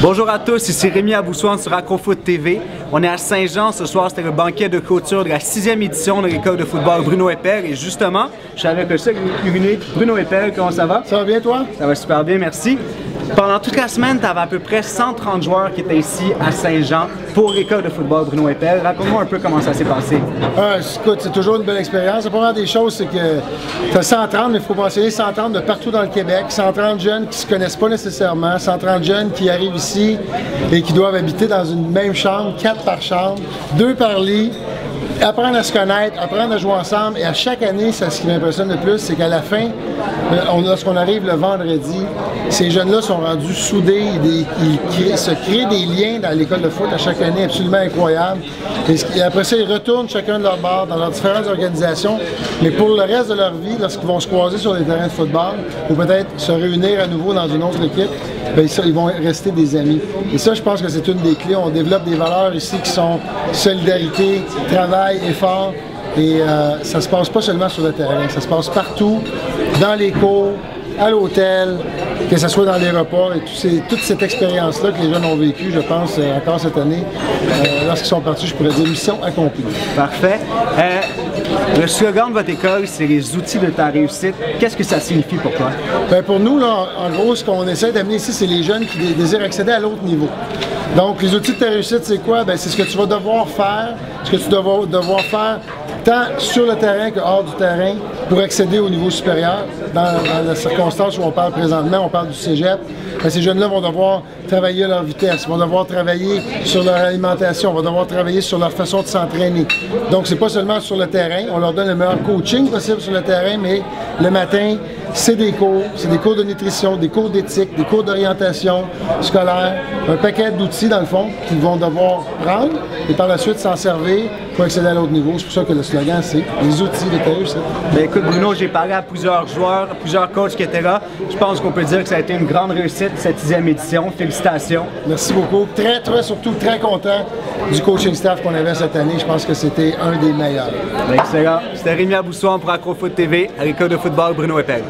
Bonjour à tous, ici Rémi Aboussoine sur Acrofoot TV. On est à Saint-Jean, ce soir c'était le banquet de clôture de la 6e édition de l'école de football Bruno Eppel. Et justement, je suis avec le seul unique Bruno Eppel. Comment ça va? Ça va bien toi? Ça va super bien, merci. Pendant toute la semaine, tu avais à peu près 130 joueurs qui étaient ici à Saint-Jean pour l'école de football Bruno Eppel. Raconte-moi un peu comment ça s'est passé. Écoute, c'est toujours une belle expérience. La première des choses, c'est que tu as 130, mais il faut mentionner 130 de partout dans le Québec. 130 jeunes qui ne se connaissent pas nécessairement. 130 jeunes qui arrivent ici et qui doivent habiter dans une même chambre, 4 par chambre, 2 par lit. Apprendre à se connaître, apprendre à jouer ensemble. Et à chaque année, ce qui m'impressionne le plus, c'est qu'à la fin, lorsqu'on arrive le vendredi, ces jeunes-là sont rendus soudés. Ils se créent des liens dans l'école de foot à chaque année absolument incroyables. Et après ça, ils retournent chacun de leur bord dans leurs différentes organisations. Mais pour le reste de leur vie, lorsqu'ils vont se croiser sur les terrains de football ou peut-être se réunir à nouveau dans une autre équipe, bien, ils vont rester des amis. Et ça, je pense que c'est une des clés. On développe des valeurs ici qui sont solidarité, travail, effort. Et ça se passe pas seulement sur le terrain, ça se passe partout, dans les cours, à l'hôtel, que ce soit dans les repas. Et toute cette expérience-là que les jeunes ont vécue, je pense, encore cette année, lorsqu'ils sont partis, je pourrais dire mission accomplie. Parfait. Le slogan de votre école, c'est les outils de ta réussite. Qu'est-ce que ça signifie pour toi? Bien, pour nous, là, en gros, ce qu'on essaie d'amener ici, c'est les jeunes qui désirent accéder à l'autre niveau. Donc, les outils de ta réussite, c'est quoi? Bien, c'est ce que tu vas devoir faire, ce que tu vas devoir faire tant sur le terrain que hors du terrain pour accéder au niveau supérieur. Dans la circonstance où on parle présentement, on parle du cégep. Bien, ces jeunes-là vont devoir travailler à leur vitesse, vont devoir travailler sur leur alimentation, vont devoir travailler sur leur façon de s'entraîner. Donc, c'est pas seulement sur le terrain, on leur donne le meilleur coaching possible sur le terrain, mais le matin, c'est des cours de nutrition, des cours d'éthique, des cours d'orientation scolaire, un paquet d'outils dans le fond qu'ils vont devoir prendre et par la suite s'en servir pour accéder à l'autre niveau. C'est pour ça que le slogan, c'est les outils de ta réussite. Bien, écoute Bruno, j'ai parlé à plusieurs joueurs, plusieurs coachs qui étaient là. Je pense qu'on peut dire que ça a été une grande réussite cette 6e édition. Félicitations. Merci beaucoup. Surtout très content du coaching staff qu'on avait cette année. Je pense que c'était un des meilleurs. Excellent. C'était Rémi Aboussoine pour Acrofoot TV à l'école de football Bruno Eppel.